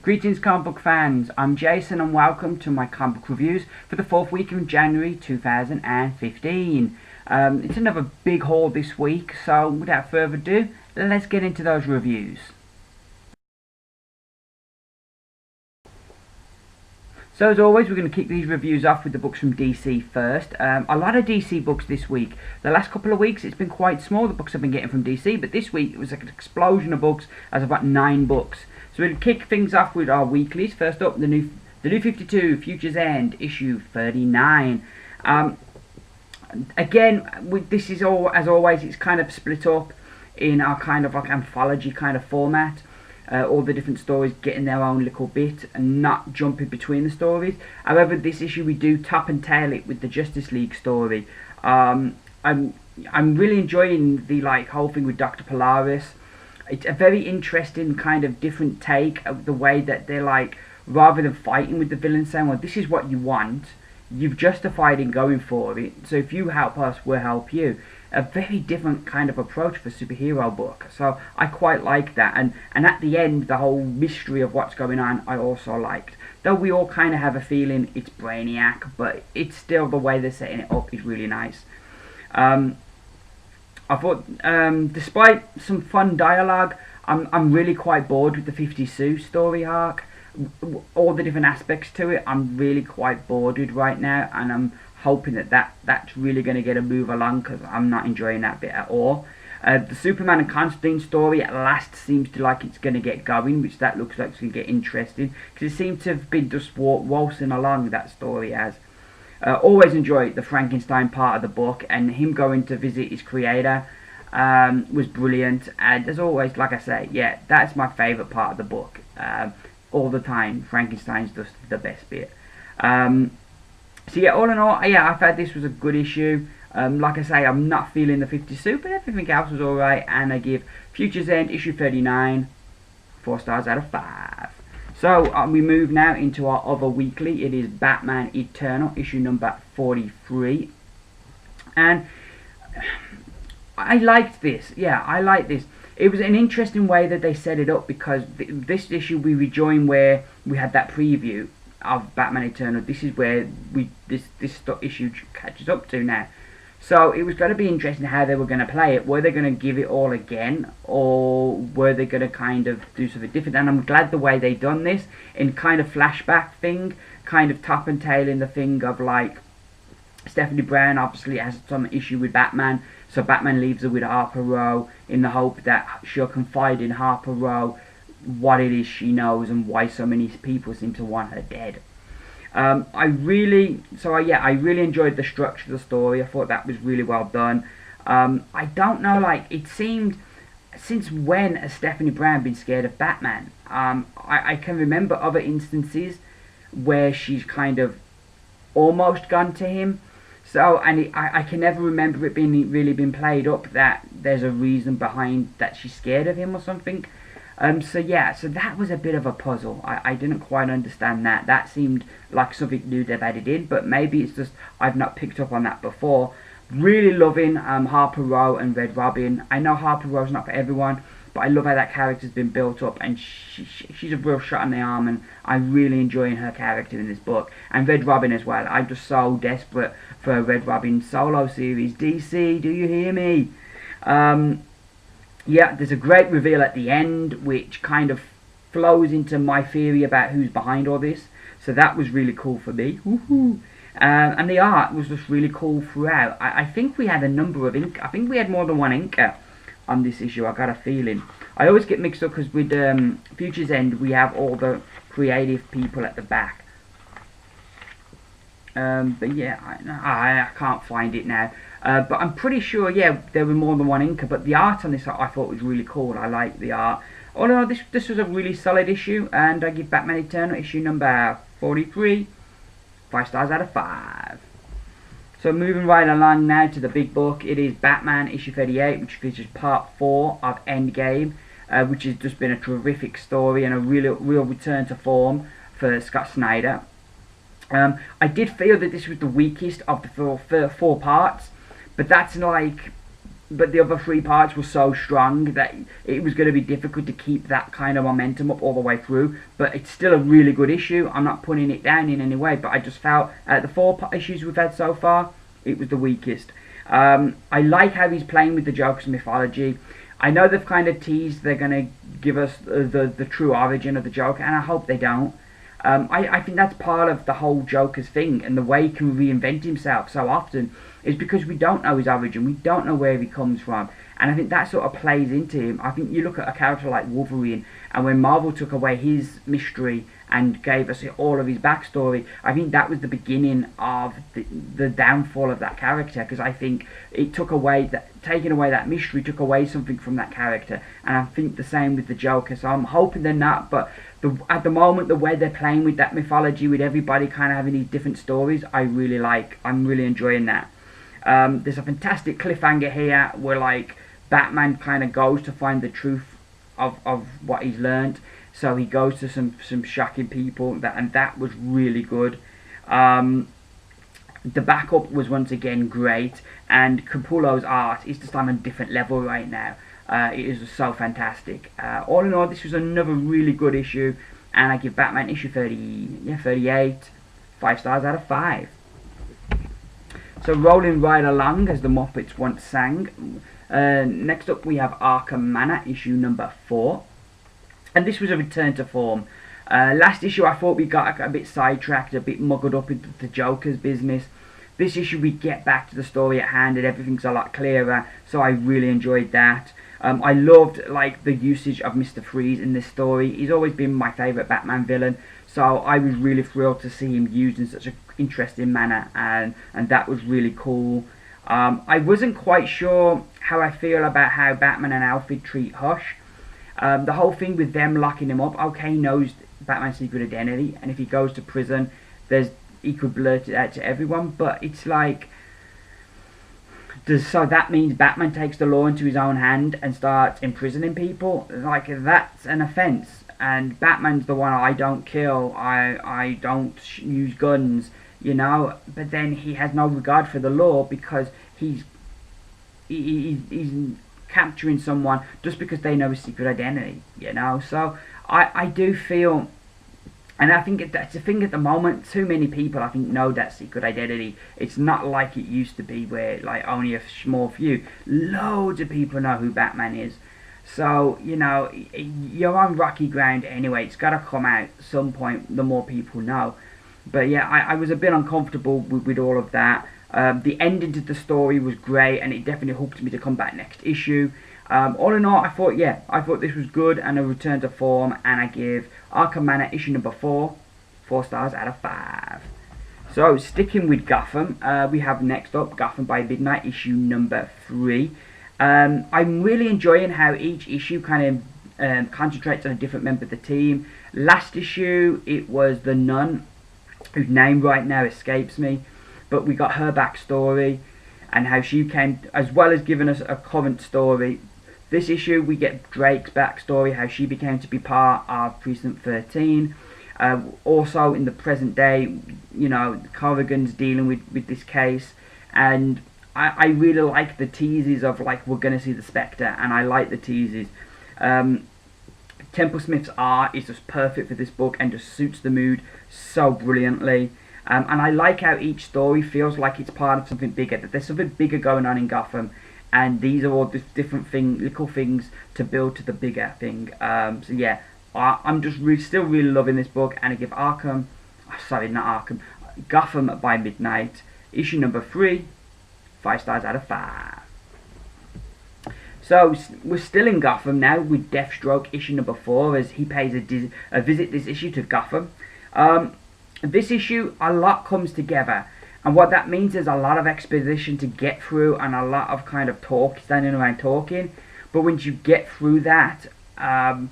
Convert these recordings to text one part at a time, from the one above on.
Greetings comic book fans, I'm Jason and welcome to my comic book reviews for the 4th week of January 2015. It's another big haul this week, so without further ado, let's get into those reviews. So as always, we're going to kick these reviews off with the books from DC first. A lot of DC books this week. The last couple of weeks it's been quite small, the books I've been getting from DC, but this week it was like an explosion of books as I've got 9 books. So we'll kick things off with our weeklies. First up, the new 52, Future's End, issue 39. Again, this is all, as always, it's kind of split up in our kind of like anthology kind of format. All the different stories getting their own little bit and not jumping between the stories. However, this issue we do top and tail it with the Justice League story. I'm really enjoying the whole thing with Dr. Polaris. It's a very interesting kind of different take of the way that they're rather than fighting with the villain saying, well, this is what you want, you've justified in going for it, so if you help us, we'll help you. A very different kind of approach for a superhero book, so I quite like that. And at the end, the whole mystery of what's going on I also liked, though we all kind of have a feeling it's Brainiac, but it's still, the way they're setting it up is really nice. I thought, despite some fun dialogue, I'm really quite bored with the 50 Sue story arc. All the different aspects to it, I'm really quite bored with right now, and I'm hoping that's really going to get a move along, because I'm not enjoying that bit at all. The Superman and Constantine story at last seems to like it's going to get going, which that looks like it's going to get interesting, because it seems to have been just waltzing along, that story has. Always enjoyed the Frankenstein part of the book, and him going to visit his creator was brilliant. And as always, like I say, yeah, that's my favourite part of the book. All the time, Frankenstein's just the best bit. So yeah, all in all, yeah, I thought this was a good issue. Like I say, I'm not feeling the 50 Sue, but everything else was alright, and I give Future's End issue 39 4 stars out of 5. So we move now into our other weekly. It is Batman Eternal, issue number 43. And I liked this. Yeah, I liked this. It was an interesting way that they set it up, because this issue we rejoin where we had that preview of Batman Eternal. This is where this issue catches up to now. So it was going to be interesting how they were going to play it. Were they going to give it all again, or were they going to kind of do something different? And I'm glad the way they done this in kind of flashback thing, kind of top and tail in the thing of Stephanie Brown obviously has some issue with Batman, so Batman leaves her with Harper Row in the hope that she'll confide in Harper Row what it is she knows and why so many people seem to want her dead. I really enjoyed the structure of the story. I thought that was really well done. I don't know, it seemed, since when has Stephanie Brown been scared of Batman? I can remember other instances where she's kind of almost gone to him. So, and I can never remember it being really been played up that there's a reason behind that she's scared of him or something. So yeah, so that was a bit of a puzzle. I didn't quite understand that. That seemed like something new they've added in, but maybe it's just I've not picked up on that before. Really loving Harper Row and Red Robin. I know Harper Row's not for everyone, but I love how that character's been built up, and she's a real shot in the arm, and I'm really enjoying her character in this book. And Red Robin as well. I'm just so desperate for a Red Robin solo series. DC, do you hear me? Yeah, there's a great reveal at the end, which kind of flows into my theory about who's behind all this. So that was really cool for me. Woohoo! And the art was just really cool throughout. I think we had a number of I think we had more than one inker on this issue. I got a feeling. I always get mixed up because with Future's End we have all the creative people at the back. But yeah, I can't find it now. But I'm pretty sure, yeah, there were more than one inker. But the art on this I thought was really cool. I like the art. All in all, this was a really solid issue, and I give Batman Eternal issue number 43 5 stars out of 5. So moving right along now to the big book, it is Batman issue 38, which features part 4 of Endgame, which has just been a terrific story and a real return to form for Scott Snyder. I did feel that this was the weakest of the four parts, but that's but the other 3 parts were so strong that it was going to be difficult to keep that kind of momentum up all the way through. But it's still a really good issue. I'm not putting it down in any way, but I just felt the 4 issues we've had so far, it was the weakest. I like how he's playing with the Joker's mythology. I know they've kind of teased they're going to give us the true origin of the Joker, and I hope they don't. I think that's part of the whole Joker's thing, and the way he can reinvent himself so often is because we don't know his origin, we don't know where he comes from, and I think that sort of plays into him. I think you look at a character like Wolverine, and when Marvel took away his mystery and gave us all of his backstory, I think that was the beginning of the downfall of that character, because I think it took away taking away that mystery took away something from that character, and I think the same with the Joker. So I'm hoping they're not, but at the moment, the way they're playing with that mythology, with everybody kind of having these different stories, I really like. I'm really enjoying that. There's a fantastic cliffhanger here where like Batman kind of goes to find the truth of what he's learned. So he goes to some shocking people, and that was really good. The backup was once again great, and Capullo's art is just on a different level right now. It is so fantastic. All in all, this was another really good issue, and I give Batman issue 38, 5 stars out of 5. So rolling right along, as the Muppets once sang. Next up we have Arkham Manor, issue number 4. And this was a return to form. Last issue I thought we got a bit sidetracked, a bit muggled up into the Joker's business. This issue we get back to the story at hand and everything's a lot clearer, so I really enjoyed that. I loved like the usage of Mr. Freeze in this story. He's always been my favourite Batman villain, so I was really thrilled to see him used in such an interesting manner, and that was really cool. I wasn't quite sure how I feel about how Batman and Alfred treat Hush. The whole thing with them locking him up, okay, he knows Batman's secret identity, and if he goes to prison, he could blurt it out to everyone, but it's like, so that means Batman takes the law into his own hand and starts imprisoning people? Like, that's an offence, and Batman's the one, I don't kill, I don't use guns, you know, but then he has no regard for the law because he's capturing someone just because they know his secret identity, you know. So I do feel, and I think that's the thing at the moment, too many people I think know that secret identity. It's not like it used to be where like only a small few, loads of people know who Batman is. So, you know, you're on rocky ground anyway. It's got to come out at some point, the more people know. But yeah, I was a bit uncomfortable with all of that. The ending to the story was great, and it definitely hooked me to come back next issue. All in all, I thought this was good and a return to form, and I give Arkham Manor issue number 4, 4 stars out of 5. So, sticking with Gotham, we have next up Gotham by Midnight issue number 3. I'm really enjoying how each issue kind of concentrates on a different member of the team. Last issue, it was the nun, whose name right now escapes me, but we got her backstory and how she came, as well as giving us a current story. This issue we get Drake's backstory, how she became to be part of Precinct 13. Also in the present day, you know, Corrigan's dealing with this case, and I really like the teases of like we're going to see the Spectre, and I like the teases. Temple Smith's art is just perfect for this book and just suits the mood so brilliantly. And I like how each story feels like it's part of something bigger, that there's something bigger going on in Gotham, and these are all different little things to build to the bigger thing. So yeah, I'm just still really loving this book, and I give Gotham by Midnight, issue number 3, 5 stars out of 5. So we're still in Gotham now with Deathstroke issue number 4, as he pays a visit this issue to Gotham. This issue, a lot comes together, and what that means is a lot of exposition to get through and a lot of kind of standing around talking. But once you get through that, and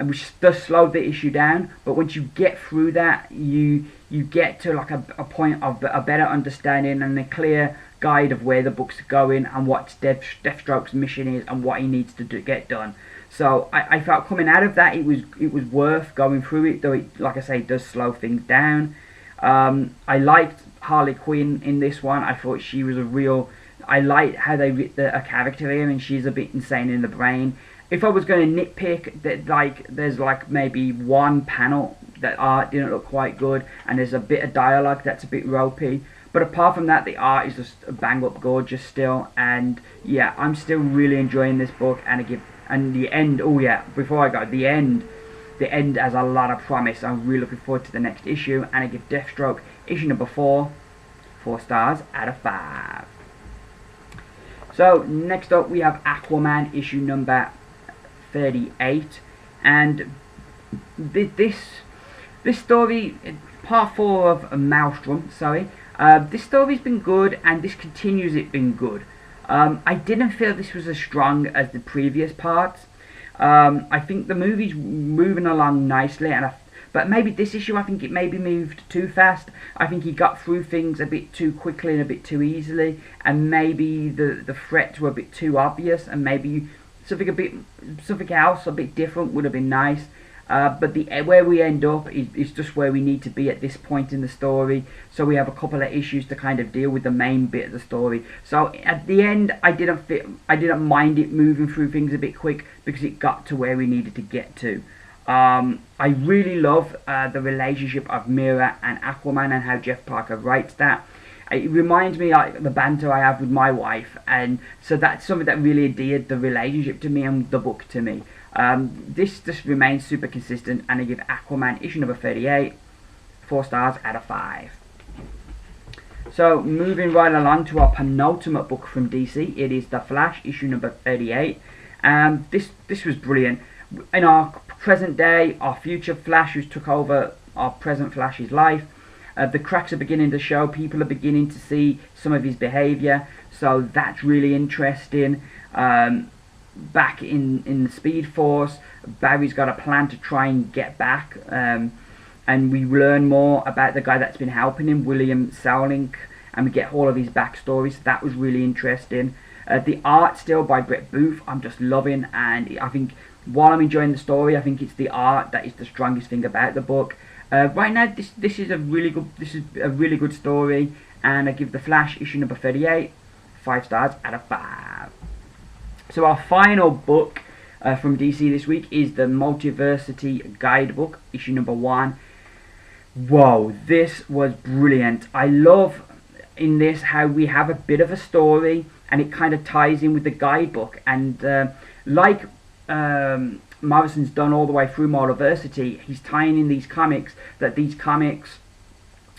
which does slow the issue down, but once you get through that, you get to like a point of a better understanding and a clear guide of where the book's going and what Deathstroke's mission is and what he needs to get done. So I felt coming out of that it was worth going through it, though it, like I say, does slow things down. I liked Harley Quinn in this one. I thought she was a real I like how they writ a character here, and she's a bit insane in the brain. If I was going to nitpick, that there's like maybe one panel that art didn't look quite good, and there's a bit of dialogue that's a bit ropey. But apart from that, the art is just bang up gorgeous still, and yeah, I'm still really enjoying this book. And the end. Oh yeah, before I go, the end has a lot of promise. I'm really looking forward to the next issue, and I give Deathstroke issue number 4 4 stars out of 5. So next up we have Aquaman issue number 38, and this story, part 4 of Maelstrom. Sorry, this story's been good, and this continues it being good. I didn't feel this was as strong as the previous parts. I think the movie's moving along nicely, but maybe this issue, I think it maybe moved too fast. I think he got through things a bit too quickly and a bit too easily, and maybe the threats were a bit too obvious, and maybe something else a bit different would have been nice. But where we end up is just where we need to be at this point in the story. So we have a couple of issues to kind of deal with the main bit of the story. So at the end, I didn't mind it moving through things a bit quick, because it got to where we needed to get to. I really love the relationship of Mira and Aquaman, and how Jeff Parker writes that. It reminds me like the banter I have with my wife, and so that's something that really endeared the relationship to me and the book to me. This just remains super consistent, and I give Aquaman issue number 38 4 stars out of 5. So moving right along to our penultimate book from DC, it is The Flash issue number 38. This was brilliant. In our present day, our future Flash, who's took over our present Flash's life, the cracks are beginning to show. People are beginning to see some of his behaviour, so that's really interesting. Back in the Speed Force, Barry's got a plan to try and get back, and we learn more about the guy that's been helping him, William Sowlink, and we get all of his backstory, so that was really interesting. The art still by Brett Booth, I'm just loving, and I think while I'm enjoying the story, I think it's the art that is the strongest thing about the book. Right now, this is a really good story, and I give The Flash issue number 38 5 stars out of 5. So our final book from DC this week is the Multiversity Guidebook, issue number 1. Whoa, this was brilliant. I love in this how we have a bit of a story, and it kind of ties in with the guidebook. And like Morrison's done all the way through Multiversity, he's tying in these comics, that these comics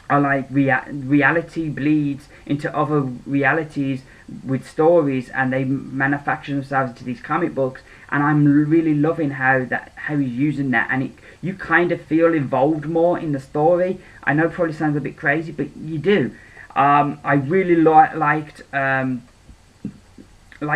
are like reality bleeds into other realities with stories, and they manufacture themselves into these comic books. And I'm really loving how he's using that, and you kind of feel involved more in the story. I know it probably sounds a bit crazy, but you do. I really liked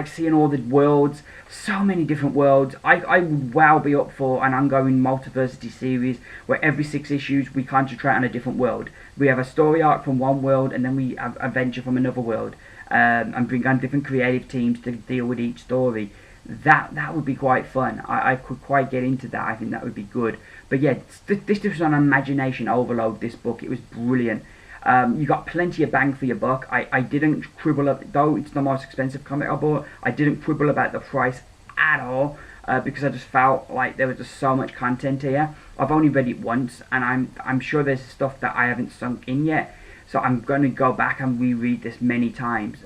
seeing all the worlds, so many different worlds. I would well be up for an ongoing Multiversity series where every 6 issues we concentrate on a different world. We have a story arc from one world, and then we have a adventure from another world, and bring on different creative teams to deal with each story. That would be quite fun. I could quite get into that. I think that would be good. But yeah, this was an imagination overload, this book. It was brilliant. You got plenty of bang for your buck. I didn't quibble, though it's the most expensive comic I bought, I didn't quibble about the price at all, because I just felt like there was just so much content here. I've only read it once, and I'm sure there's stuff that I haven't sunk in yet, so I'm going to go back and reread this many times,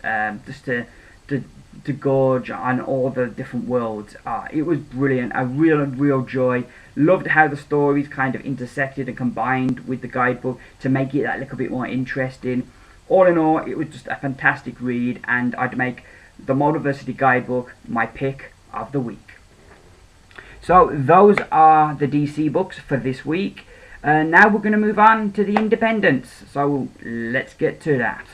just to gorge on all the different worlds. It was brilliant, a real joy. Loved how the stories kind of intersected and combined with the guidebook to make it that little bit more interesting. All in all, it was just a fantastic read, and I'd make the Multiversity Guidebook my pick of the week. So those are the DC books for this week. Now we're going to move on to the independents, so let's get to that.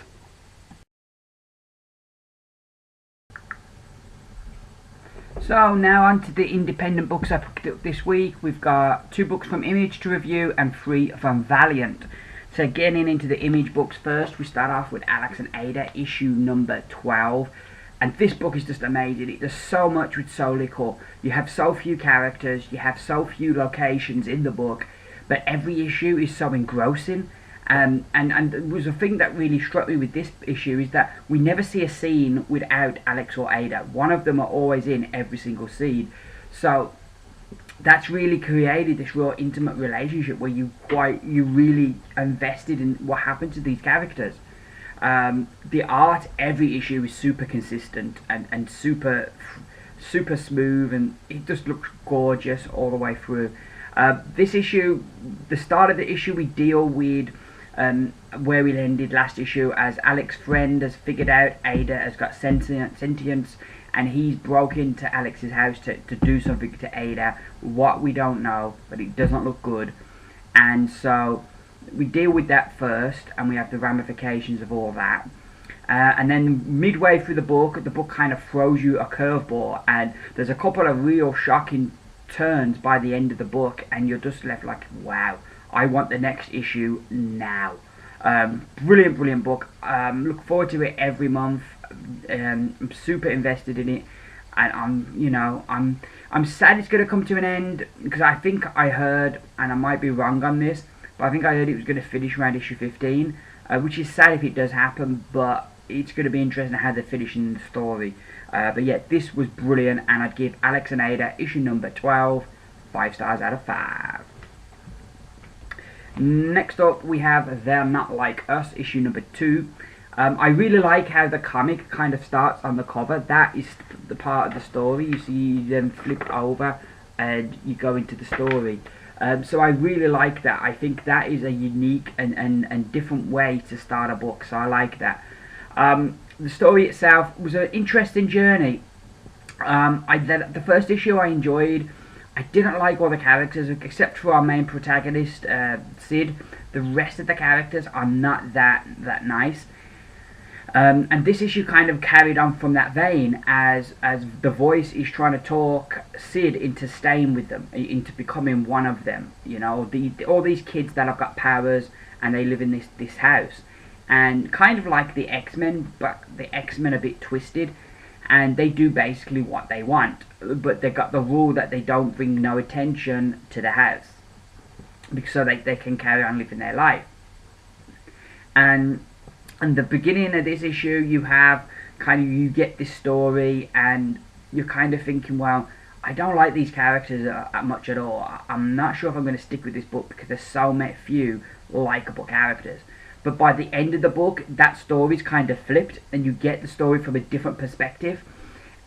So now on to the independent books I picked up this week. We've got 2 books from Image to review and 3 from Valiant. So getting into the Image books first, we start off with Alex and Ada issue number 12. And this book is just amazing. It does so much with so little. You have so few characters, you have so few locations in the book, but every issue is so engrossing. And there was a thing that really struck me with this issue is that we never see a scene without Alex or Ada. One of them are always in every single scene. So that's really created this real intimate relationship where you really invested in what happened to these characters. The art every issue is super consistent and super smooth, and it just looks gorgeous all the way through. This issue, the start of the issue, we deal with where we ended last issue, as Alex's friend has figured out Ada has got sentience, and he's broke into Alex's house to do something to Ada. What we don't know, but it doesn't look good. And so we deal with that first, and we have the ramifications of all that. And then midway through the book kind of throws you a curveball, and there's a couple of real shocking turns by the end of the book, and you're just left like, wow, I want the next issue now. Brilliant book. Look forward to it every month. I'm super invested in it, and I'm sad it's going to come to an end, because I think I heard, and I might be wrong on this, but I think I heard it was going to finish around issue 15, which is sad if it does happen, but it's going to be interesting how they're finishing the story. But yeah, this was brilliant, and I'd give Alex and Ada issue number 12 5 stars out of 5. Next up we have Theyll Not Like Us issue number 2. I really like how the comic kind of starts on the cover. That is the part of the story. You see them flip over and you go into the story. So I really like that. I think that is a unique and different way to start a book, so I like that. The story itself was an interesting journey. The first issue I enjoyed. I didn't like all the characters, except for our main protagonist, Sid. The rest of the characters are not that nice. And this issue kind of carried on from that vein, as the voice is trying to talk Sid into staying with them, into becoming one of them. You know, all these kids that have got powers, and they live in this house. And kind of like the X-Men, but the X-Men are a bit twisted, and they do basically what they want, but they've got the rule that they don't bring no attention to the house, so they can carry on living their life. And the beginning of this issue, you get this story, and you're kind of thinking, well, I don't like these characters much at all. I'm not sure if I'm going to stick with this book, because there's so few likable characters. But by the end of the book, that story's kind of flipped, and you get the story from a different perspective,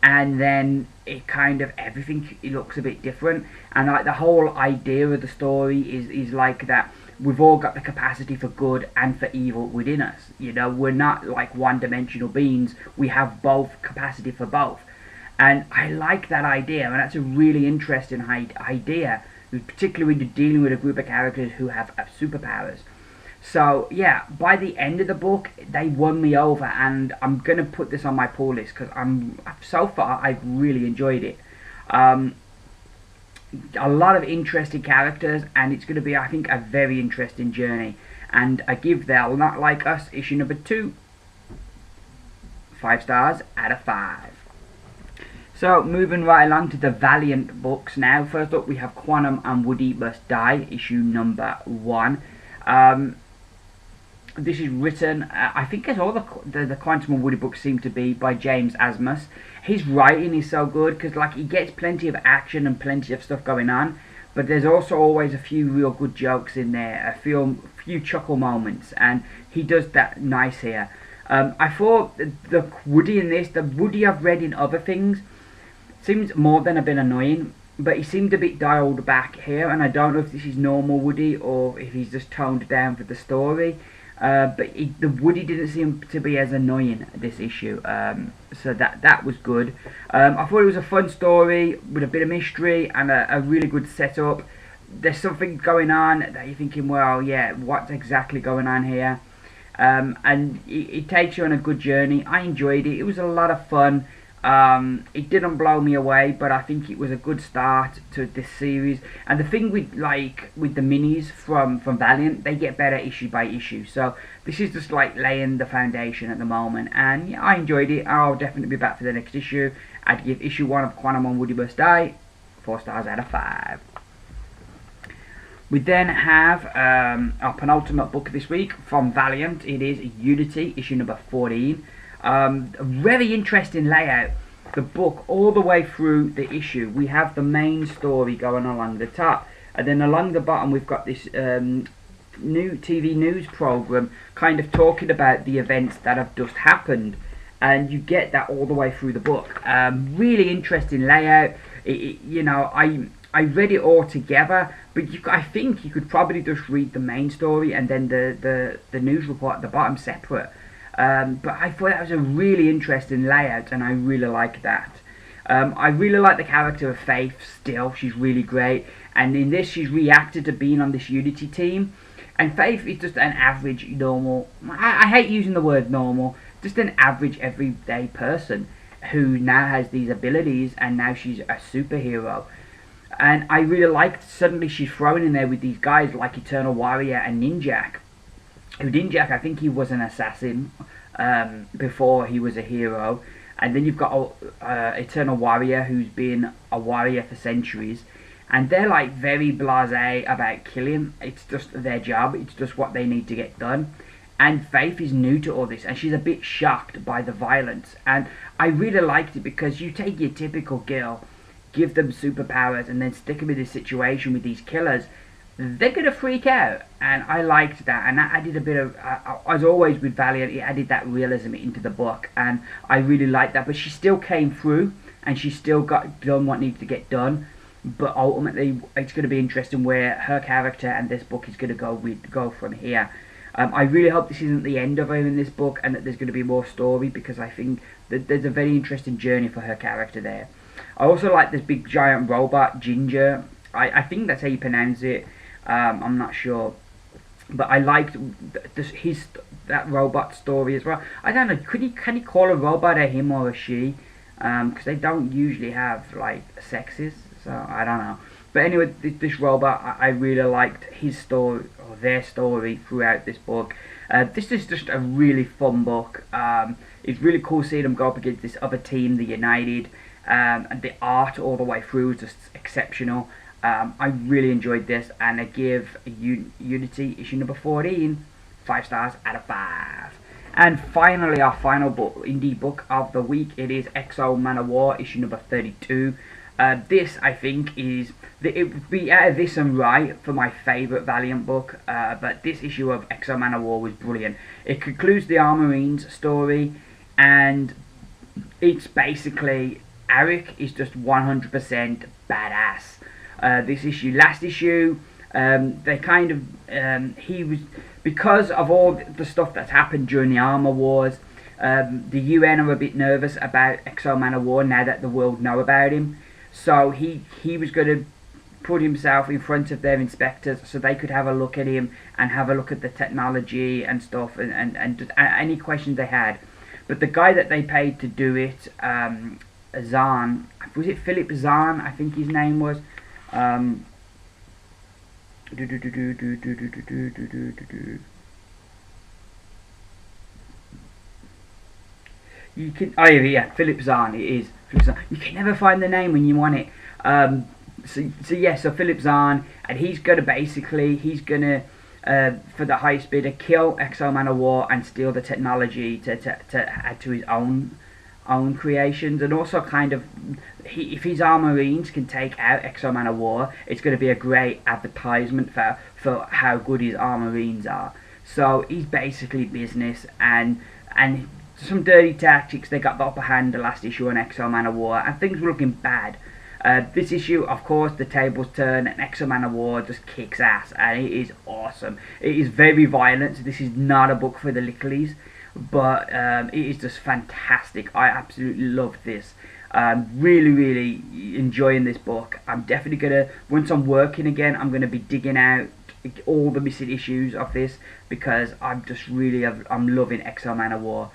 and then it kind of, everything, it looks a bit different, and like the whole idea of the story is like that we've all got the capacity for good and for evil within us. You know, we're not like one-dimensional beings. We have both capacity for both, and I like that idea, and that's a really interesting idea, particularly when you're dealing with a group of characters who have superpowers. So yeah, by the end of the book, they won me over, and I'm gonna put this on my pull list, because so far I've really enjoyed it. A lot of interesting characters, and it's gonna be, I think, a very interesting journey. And I give Theyll Not Like Us issue number 2 5 stars out of 5. So moving right along to the Valiant books now. First up, we have Quantum and Woody Must Die issue number 1. This is written, I think as all the Quantum and Woody books seem to be, by James Asmus. His writing is so good, because like he gets plenty of action and plenty of stuff going on, but there's also always a few real good jokes in there, a few chuckle moments, and he does that nice here. I thought the Woody in this, the Woody I've read in other things, seems more than a bit annoying, but he seemed a bit dialed back here, and I don't know if this is normal Woody or if he's just toned down for the story. But the Woody didn't seem to be as annoying this issue, so that was good. I thought it was a fun story with a bit of mystery and a really good setup. There's something going on that you're thinking, well, yeah, what's exactly going on here? And it takes you on a good journey. I enjoyed it. It was a lot of fun. It didn't blow me away, but I think it was a good start to this series. And the thing with the minis from Valiant, they get better issue by issue. So this is just like laying the foundation at the moment. And yeah, I enjoyed it. I'll definitely be back for the next issue. I'd give issue 1 of Quantum and Woody Must Die 4 stars out of 5. We then have our penultimate book this week from Valiant. It is Unity, issue number 14. A very interesting layout. The book, all the way through the issue, we have the main story going along the top. And then along the bottom, we've got this new TV news program kind of talking about the events that have just happened. And you get that all the way through the book. Really interesting layout. You know, I read it all together, but I think you could probably just read the main story and then the news report at the bottom separate. But I thought that was a really interesting layout, and I really like that. I really like the character of Faith still. She's really great. And in this, she's reacted to being on this Unity team. And Faith is just an average, normal... I hate using the word normal. Just an average, everyday person who now has these abilities, and now she's a superhero. And I really liked, suddenly she's thrown in there with these guys like Eternal Warrior and Ninjak. Who Ninjak, I think he was an assassin before he was a hero. And then you've got Eternal Warrior, who's been a warrior for centuries. And they're like very blasé about killing. It's just their job. It's just what they need to get done. And Faith is new to all this, and she's a bit shocked by the violence. And I really liked it because you take your typical girl, give them superpowers, and then stick them in this situation with these killers. They're going to freak out. And I liked that. And that added a bit of, as always with Valiant, it added that realism into the book. And I really liked that. But she still came through, and she still got done what needed to get done. But ultimately, it's going to be interesting where her character and this book is going to go from here. I really hope this isn't the end of her in this book, and that there's going to be more story, because I think that there's a very interesting journey for her character there. I also like this big giant robot, Ginger. I think that's how you pronounce it. I'm not sure. But I liked that robot story as well. I don't know, can you call a robot a him or a she? Because they don't usually have, like, sexes. So, I don't know. But anyway, this robot, I really liked his story, or their story, throughout this book. This is just a really fun book. It's really cool seeing them go up against this other team, the United. And the art all the way through is just exceptional. I really enjoyed this, and I give Unity, issue number 14, 5 stars out of 5. And finally, our final book, indie book of the week, it is Exo Man of War, issue number 32. This, I think, it would be out of this and Right for my favourite Valiant book, but this issue of Exo Man of War was brilliant. It concludes the Armorines story, and it's basically, Eric is just 100% badass. This issue, last issue, they kind of, he was, because of all the stuff that's happened during the Armor Wars, the UN are a bit nervous about Exo Man of War now that the world know about him. So he was going to put himself in front of their inspectors so they could have a look at him and have a look at the technology and stuff, and just any questions they had. But the guy that they paid to do it, Zahn, was it Philip Zahn, I think his name was, you can, oh yeah, Philip Zahn, it is. You can never find the name when you want it. So Philip Zahn, and he's gonna for the highest bidder, kill Exo Man of War and steal the technology to add to his own creations, and also kind of, if his Armorines can take out Exo Man of War, it's going to be a great advertisement for how good his Armorines are. So he's basically business, and some dirty tactics. They got the upper hand the last issue on Exo Man of War, and things were looking bad. This issue, of course, the tables turn, and Exo Man of War just kicks ass, and it is awesome. It is very violent, so this is not a book for the licklies, but it is just fantastic. I absolutely love this. Really enjoying this book. I'm definitely gonna, once I'm working again, I'm gonna be digging out all the missing issues of this, because I'm just I'm loving Exo Man of War.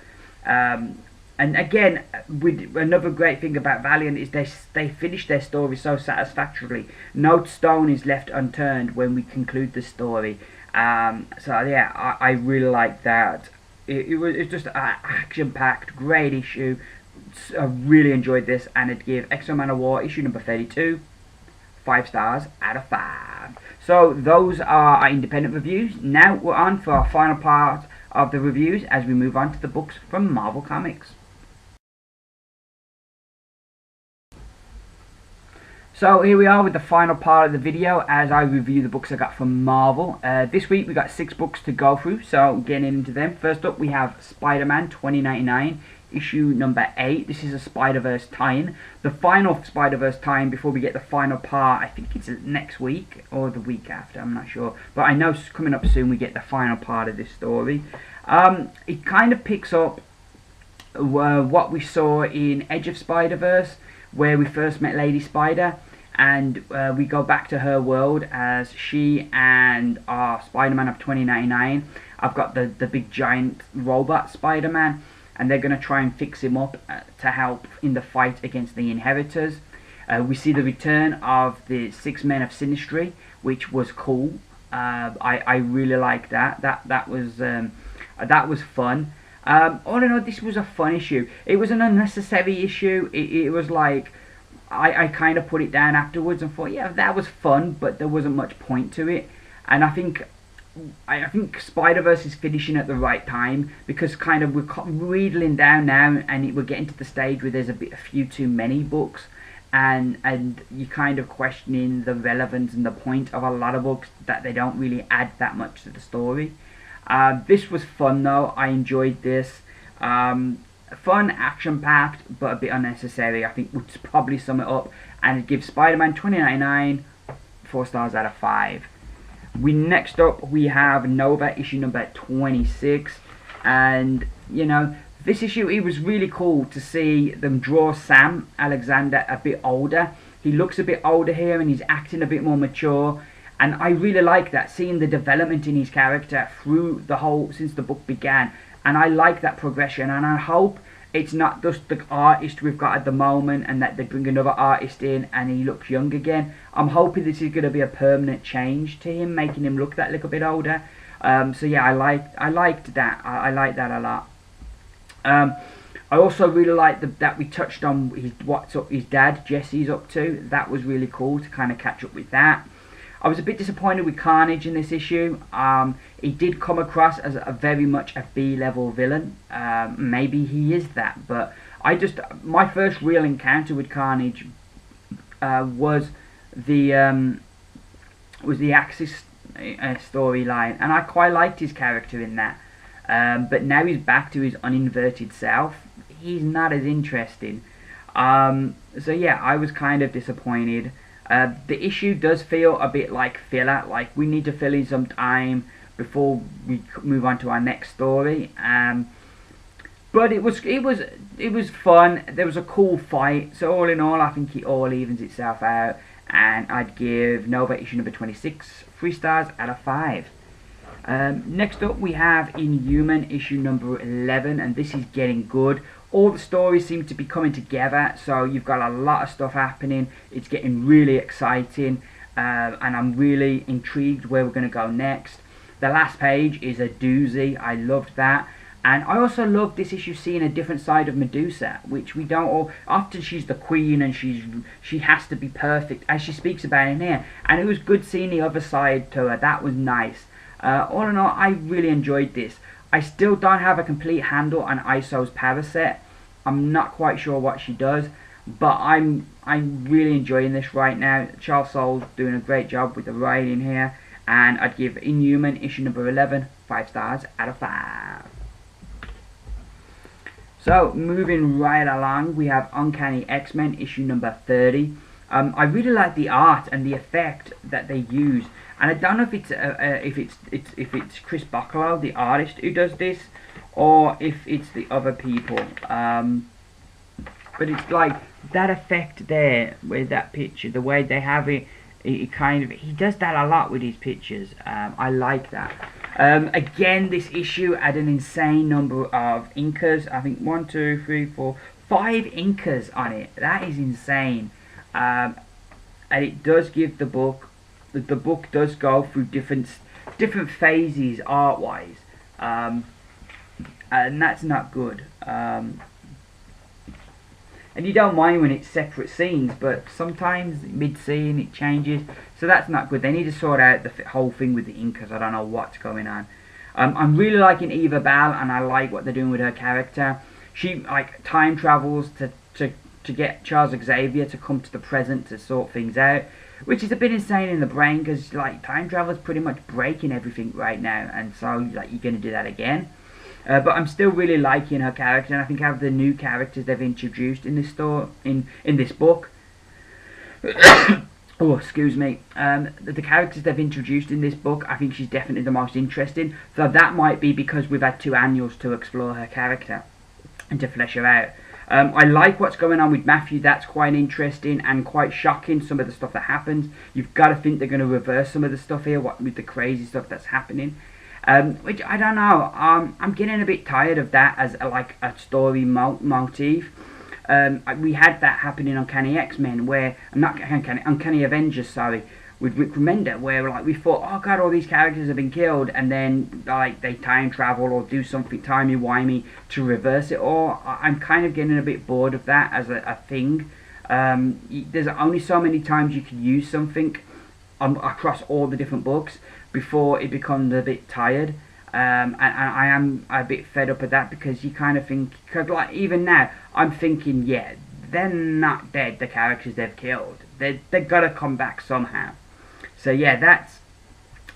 And again, with another great thing about Valiant is they finish their story so satisfactorily. No stone is left unturned when we conclude the story. So yeah, I really like that. It's just an action-packed, great issue. I really enjoyed this, and I'd give Exo Man of War issue number 32 5 stars out of 5. So those are our independent reviews. Now we're on for our final part of the reviews as we move on to the books from Marvel Comics. So here we are with the final part of the video as I review the books I got from Marvel. This week we got 6 books to go through, so getting into them. First up we have SpiderMan 2099, issue number 8. This is a Spider-Verse tie-in. The final Spider-Verse tie-in before we get the final part. I think it's next week or the week after, I'm not sure. But I know coming up soon we get the final part of this story. It kind of picks up what we saw in Edge of Spider-Verse, where we first met Lady Spider, and we go back to her world as she and our Spider-Man of 2099. I've got the big giant robot Spider-Man, and they're going to try and fix him up to help in the fight against the Inheritors. We see the return of the 6 Men of Sinistry, which was cool. I really like that. That was fun. All in all, this was a fun issue. It was an unnecessary issue. It was like, I kind of put it down afterwards and thought, yeah, that was fun, but there wasn't much point to it. And I think Spider-Verse is finishing at the right time, because kind of we're wheedling down now, and we're getting to the stage where there's a few too many books, and you're kind of questioning the relevance and the point of a lot of books, that they don't really add that much to the story. This was fun though. I enjoyed this. Fun, action-packed, but a bit unnecessary, I think would probably sum it up, and give Spider-Man 2099 4 stars out of 5. Next up we have Nova issue number 26, and you know, this issue, it was really cool to see them draw Sam Alexander a bit older. He looks a bit older here, and he's acting a bit more mature. And I really like that, seeing the development in his character through the whole, since the book began. And I like that progression, and I hope it's not just the artist we've got at the moment, and that they bring another artist in and he looks young again. I'm hoping this is going to be a permanent change to him, making him look that little bit older. So yeah, I liked that. I like that a lot. I also really like that we touched on what's up his dad Jesse's up to. That was really cool to kind of catch up with that. I was a bit disappointed with Carnage in this issue. He did come across as very much a B-level villain. Maybe he is that, but my first real encounter with Carnage was the Axis storyline, and I quite liked his character in that. But now he's back to his uninverted self. He's not as interesting. So yeah, I was kind of disappointed. The issue does feel a bit like filler, like we need to fill in some time before we move on to our next story. But it was fun. There was a cool fight. So all in all, I think it all evens itself out, and I'd give Nova issue number 26 3 stars out of 5. Next up we have Inhuman issue number 11, and this is getting good. All the stories seem to be coming together, so you've got a lot of stuff happening. It's getting really exciting, and I'm really intrigued where we're going to go next. The last page is a doozy. I loved that. And I also loved this issue seeing a different side of Medusa, which we don't often she's the queen and she has to be perfect, as she speaks about in here. And it was good seeing the other side to her. That was nice. All in all, I really enjoyed this. I still don't have a complete handle on Iso's power set. I'm not quite sure what she does, but I'm really enjoying this right now. Charles Soule's doing a great job with the writing here, and I'd give Inhuman issue number 11 5 stars out of 5. So moving right along, we have Uncanny XMen issue number 30. I really like the art and the effect that they use, and I don't know if it's Chris Bocolo, the artist, who does this, or if it's the other people. But it's like that effect there with that picture, the way they have it. He does that a lot with his pictures. I like that. Again, this issue had an insane number of inkers. I think 1, 2, 3, 4, 5 inkers on it. That is insane. And it does give the book does go through different phases art-wise, and that's not good. And you don't mind when it's separate scenes, but sometimes mid-scene it changes, so that's not good. They need to sort out the whole thing with the ink, because I don't know what's going on. I'm really liking Eva Bell, and I like what they're doing with her character. She like time travels to get Charles Xavier to come to the present to sort things out, which is a bit insane in the brain, because like time travel is pretty much breaking everything right now, and so like you're going to do that again. But I'm still really liking her character, and I think out of the new characters they've introduced in this in this book, oh excuse me, the characters they've introduced in this book, I think she's definitely the most interesting. So that might be because we've had 2 annuals to explore her character and to flesh her out. I like what's going on with Matthew. That's quite interesting and quite shocking, some of the stuff that happens. You've got to think they're going to reverse some of the stuff here, with the crazy stuff that's happening. Which, I don't know, I'm getting a bit tired of that as like a story motif. We had that happen in Uncanny XMen, where, not Uncanny Avengers, sorry, with Rick Remender, where like we thought, oh god, all these characters have been killed, and then like they time travel or do something timey-wimey to reverse it all. I'm kind of getting a bit bored of that as a thing. There's only so many times you can use something across all the different books before it becomes a bit tired. And I am a bit fed up of that, because you kind of think, because like even now I'm thinking, yeah, they're not dead, the characters they've killed, they've got to come back somehow. So yeah, that's,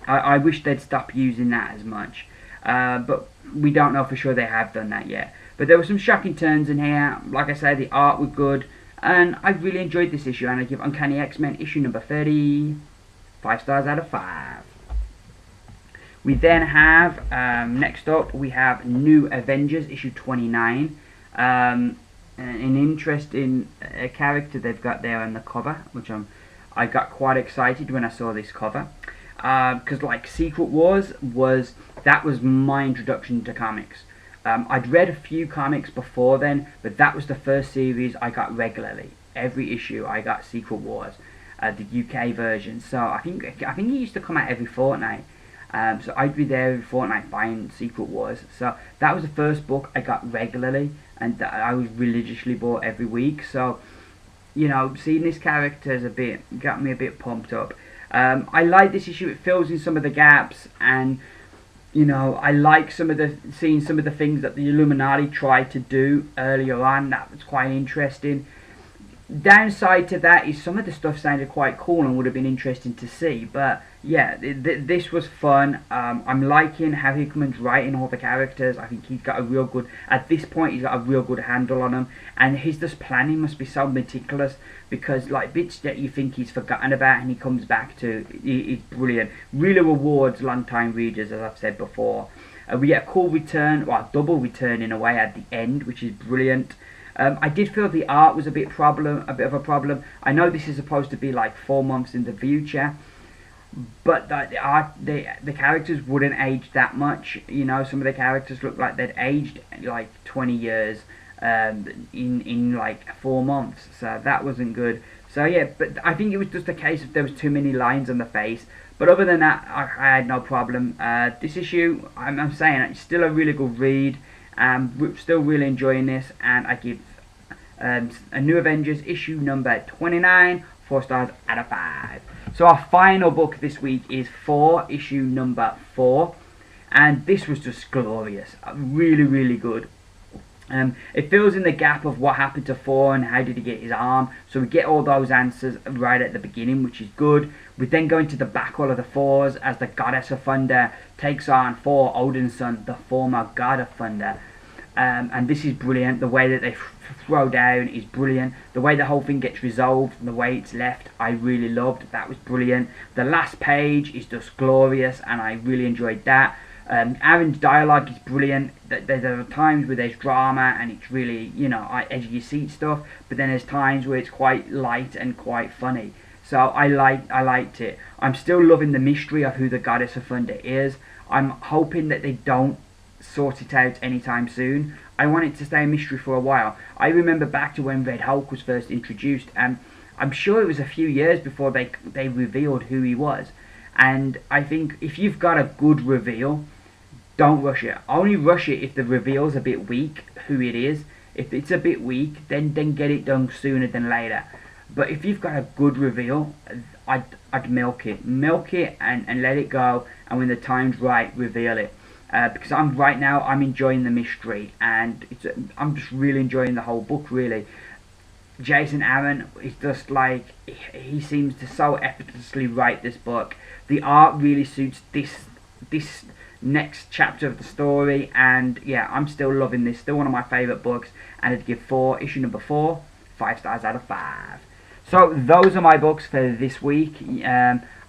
I wish they'd stop using that as much, but we don't know for sure they have done that yet. But there were some shocking turns in here. Like I said, the art was good, and I really enjoyed this issue, and I give Uncanny XMen issue number 30 5 stars out of 5. We then have, next up, we have New Avengers, issue 29. An interesting character they've got there on the cover, which I got quite excited when I saw this cover. Because like Secret Wars was my introduction to comics. I'd read a few comics before then, but that was the first series I got regularly. Every issue I got Secret Wars, the UK version. So I think it used to come out every fortnight. So I'd be there every fortnight buying Secret Wars. So that was the first book I got regularly, and I was religiously bought every week. So, you know, seeing this character is got me a bit pumped up. I like this issue. It fills in some of the gaps, and you know, I like seeing some of the things that the Illuminati tried to do earlier on. That was quite interesting. Downside to that is some of the stuff sounded quite cool and would have been interesting to see, but yeah, this was fun. I'm liking how Hickman's writing all the characters. I think he's got a real good, at this point he's got a real good handle on them, and his just planning must be so meticulous, because like bits that you think he's forgotten about and he comes back to, it's brilliant. Really rewards long-time readers, as I've said before. We get a cool return, well, double return in a way at the end, which is brilliant. I did feel the art was a bit of a problem. I know this is supposed to be like 4 months in the future, but the characters wouldn't age that much. You know, some of the characters look like they'd aged like 20 years in like 4 months, so that wasn't good. So yeah, but I think it was just a case of there was too many lines on the face. But other than that, I had no problem. This issue, I'm saying, it's still a really good read. We're still really enjoying this, and I give a New Avengers issue number 29 4 stars out of 5. So our final book this week is Thor, issue number 4, and this was just glorious, really, really good. It fills in the gap of what happened to Thor and how did he get his arm, so we get all those answers right at the beginning, which is good. We then go into the battle of the Thors as the Goddess of Thunder takes on Thor, Odin's son, the former God of Thunder. And this is brilliant. The way that they throw down is brilliant. The way the whole thing gets resolved and the way it's left, I really loved. That was brilliant. The last page is just glorious, and I really enjoyed that. Aaron's dialogue is brilliant. There are times where there's drama and it's really, you know, edge of your seat stuff, but then there's times where it's quite light and quite funny. So I liked it. I'm still loving the mystery of who the Goddess of Thunder is. I'm hoping that they don't sort it out anytime soon. I want it to stay a mystery for a while. I remember back to when Red Hulk was first introduced, and I'm sure it was a few years before they revealed who he was. And I think if you've got a good reveal, don't rush it. Only rush it if the reveal's a bit weak who it is. If it's a bit weak, then get it done sooner than later. But if you've got a good reveal, I'd milk it and let it go, and when the time's right, reveal it. Because right now I'm enjoying the mystery, and I'm just really enjoying the whole book. Really, Jason Aaron is just like, he seems to so effortlessly write this book. The art really suits this next chapter of the story, and yeah, I'm still loving this. Still one of my favourite books, and I'd give issue number 4 5 stars out of 5. So those are my books for this week.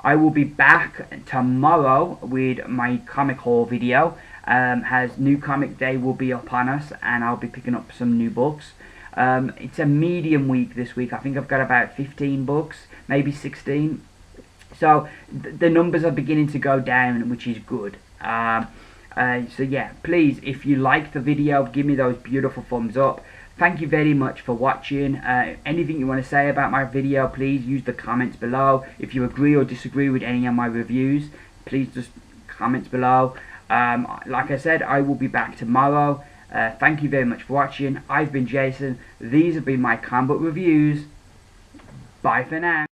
I will be back tomorrow with my comic haul video. As New Comic Day will be upon us, and I'll be picking up some new books. It's a medium week this week. I think I've got about 15 books, maybe 16. So the numbers are beginning to go down, which is good. So yeah, please, if you like the video, give me those beautiful thumbs up. Thank you very much for watching. Anything you want to say about my video, please use the comments below. If you agree or disagree with any of my reviews, please just comments below. Like I said, I will be back tomorrow. Thank you very much for watching. I've been Jason. These have been my comic book reviews. Bye for now.